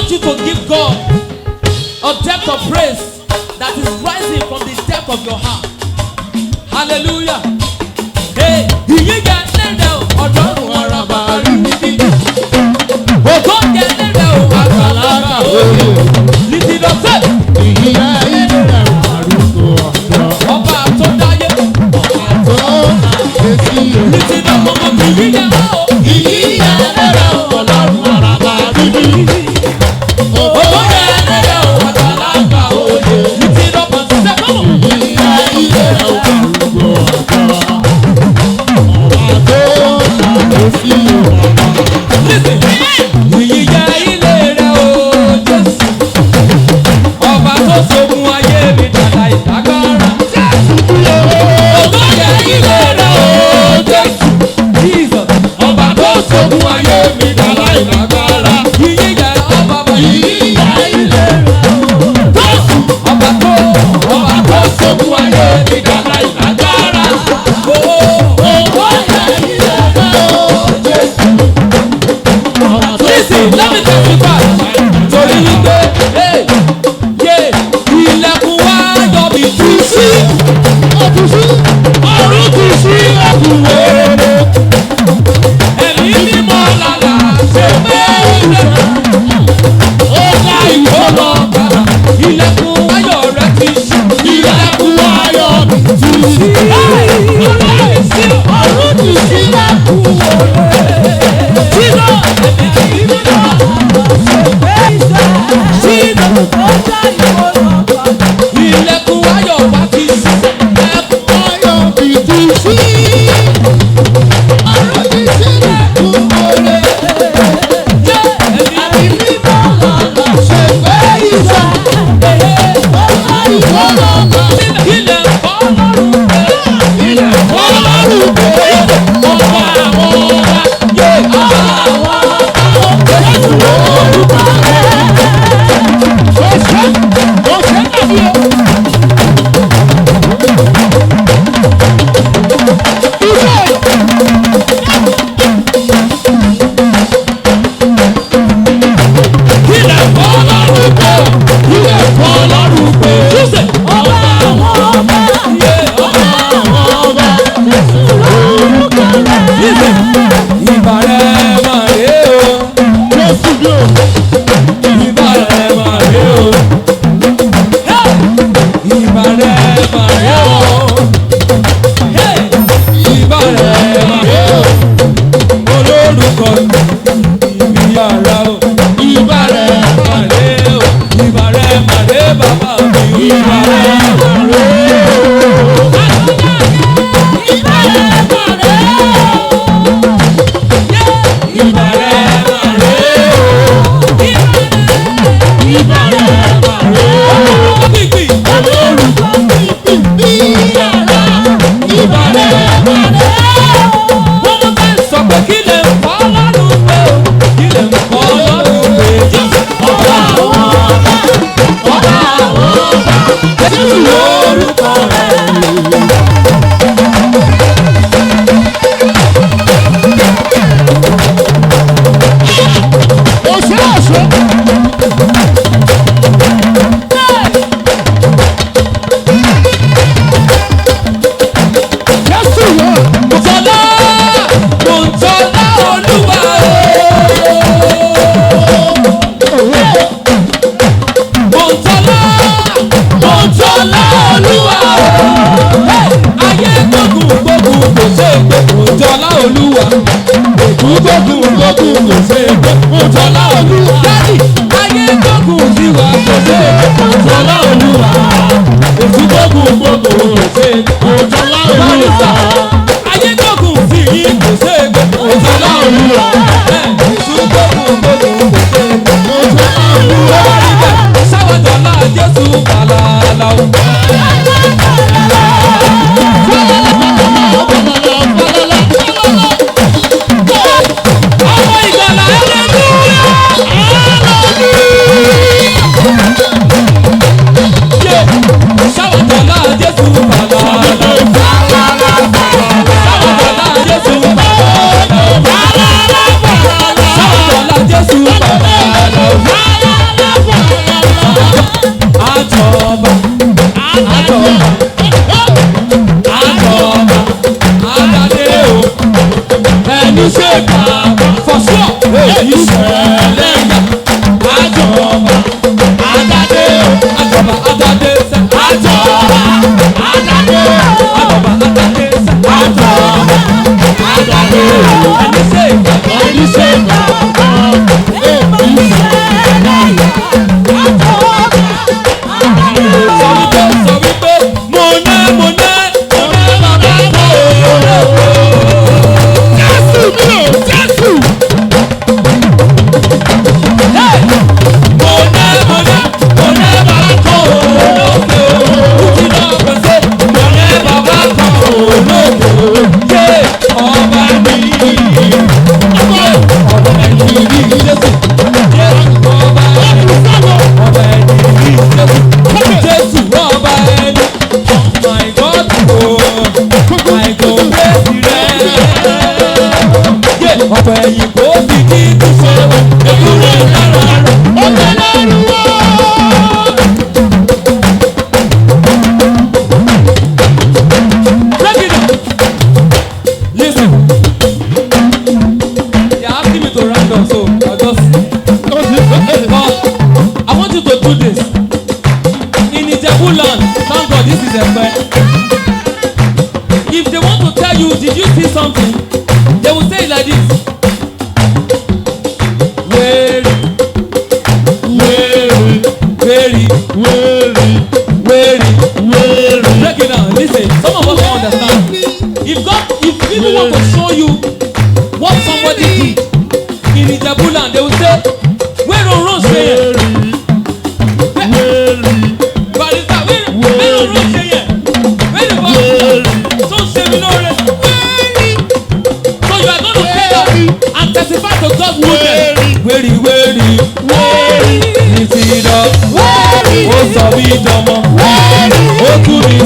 want you to give God a depth of praise that is rising from the depth of your heart. Hallelujah. Hey, ìyìn jẹ́ lẹ́rẹ̀ ọ̀dọ́rùn araba rí níbí. Ògo jẹ́ lẹ́rẹ̀ àgbàlagbà òye. Nìtìlọ́sẹ̀. ìyìn jẹ́ lẹ́rẹ̀ arúgbó ọ̀dọ́. Ọba tó dáyé. Ọba tó láyé sí o. Nìtìlọ́sẹ̀ ìyìn jẹ́ o. ìyìn jẹ́ lẹ́rẹ̀ ọ̀dọ́rùn araba rí níbí. Ògo jẹ́ lẹ́rẹ̀ àgbàlagbà òye. Nìtìlọ́sẹ̀ sẹ́kọ̀ọ́. ìyìn jẹ́ lẹ́rẹ̀ arúgbó ọ̀dọ́. Listen, ìyìn jẹ́ ilé rẹ̀ o Jésù. Ọba tó ṣogun ayé mi dàda ìdágbára. Ògo jẹ́ ilé rẹ̀ o Jésù. Jesus, ọba tó ṣogun ayé mi dàda ìdágbára. Ìyìn jẹ́ ọba bá ìyìn jẹ́ ilé rẹ̀ o Jésù. Ọba tó ṣogun ayé mi dàda ìdágbára. Ògo jẹ́ ilé rẹ̀ o Jésù. Listen, let me testify. Torí wípé, ilẹ̀kùn wa yọ mí tú sí. Ọ̀run tú sí ẹ̀kún wèrè. Ẹ̀mí mímọ́ lálá ṣe pé ilẹ̀. Ó ká ìwọ lọ bàbá. Ilẹ̀kùn ayọ̀ rẹ̀ ti ṣí. Ilẹ̀kùn ayọ̀ mi tú sí. Ọ̀run tú sí ẹ̀kún wèrè. Jíjọ́ ẹ̀mí mímọ́. Ilẹ̀kùn ayọ̀ wa ti ṣí. Ẹ̀kún ayọ̀ mi tú sí. Ọ̀run ti ṣí ẹ̀kún wèrè. Ẹ̀mí mímọ́ lọ́la ṣe pé ìṣe. Ilẹ̀ kọ́ lọ́rùn pé. Ilẹ̀ kọ́ lọ́rùn pé. Ọba àwọn ọba. Ọba àwọn ọba. Jésù orúkọ rẹ̀. Ilẹ̀ kọ́ lọ́rùn pé. Ilẹ̀ kọ́ lọ́rùn pé. Ọba àwọn ọba. Ọba àwọn ọba. Jésù orúkọ rẹ̀. Ìbàrẹ̀ máa rè o. Jésù yóò. Ìbàrẹ̀ máa rè o. Ìbàrẹ̀ máa rè o. Ìbàrẹ̀ máa rè o. Olórúkọ ìbí ara o. Ìbàrẹ̀ máa rè o. Ìbàrẹ̀ máa rè bàbá mi. Ìbàrẹ̀ máa rè o. Ìbàrẹ̀ máa rè o. Ìbàrẹ̀ máa rè o. Ìbàrẹ̀ máa rè o. Kìkì. Olórúkọ ìbí ara. Ìbàrẹ̀ máa rè o. Wọ́n mú ká sọ pé kí lè ń kọ́ lọ́rùn pé o. Kí lè ń kọ́ lọ́rùn pé Jésù. Ọba àwọn ọba. Ọba àwọn ọba. Jésù lórúkọ rẹ̀. Mọ̀tọ́lá Olúwa Mọ̀tọ́lá Olúwa ayé gbógun kò ṣe é gbé. Mọ̀tọ́lá Olúwa gbógun kò ṣe é gbé. Mọ̀tọ́lá Olúwa dádì ayé gbógun sí wa kò ṣe é gbé. Mọ̀tọ́lá Olúwa gbógun kò ṣe é gbé. Mọ̀tọ́lá Olúwa ayé gbógun sí yín kò ṣe é gbé. Mọ̀tọ́lá Olúwa gbógun kò ṣe é gbé. Mọ̀tọ́lá Olúwa sáwọ́dọ̀lá Jésù bàlálà o. Ọmọ ìgbàlá hallelujah. Sáwọ́dọ̀lá Jésù bàlálà. Sáwọ́dọ̀lá Jésù bàlálà. Sáwọ́dọ̀lá Jésù bàlálà. ìṣẹ̀lẹ̀ yá. Àjọba àdàdé àjọba àdàdé sẹ́. Àjọba àdàdé àjọba àdàdé sẹ́. Àjọba àdàdé ẹni ṣe ìgbàgbọ́ ẹni ṣe ìgbàgbọ́. Sọ wípé mo ná bàbá kọ́ òróró. Jésù mi ò Jésù. Mo ná bàbá kọ́ òróró. Kùtì náà pèsè mo ná bàbá kọ́ òróró. Yé ọba mi ọba ẹni rí Jésù. Yé ọba ẹni rí Jésù. Jésù ọba ẹni. My God, oh, my God, praise rẹ̀. Yé ọba ẹ̀yìn kò fi kí n ṣe ewúrẹ́ lára rẹ̀. Ó tẹ̀lé ruwọ́. Break it down. Listen. You're asking me to round up, so I'll just. But I want you to do this. In Ijebu land, thank God this is Epe. If they want to tell you, did you see something? They will say it like this. Weri, weri, weri. Break it down. Listen, some of us don't understand. If people want to show you what somebody did in Ijebu land, they will say, where on road say it? Barista, where on road say it? Where the barista? So say we know it. So you are going to stand up and testify to God's goodness. Weri, lift it up. Ó sọ bí ìjọmọ. Ó tún ní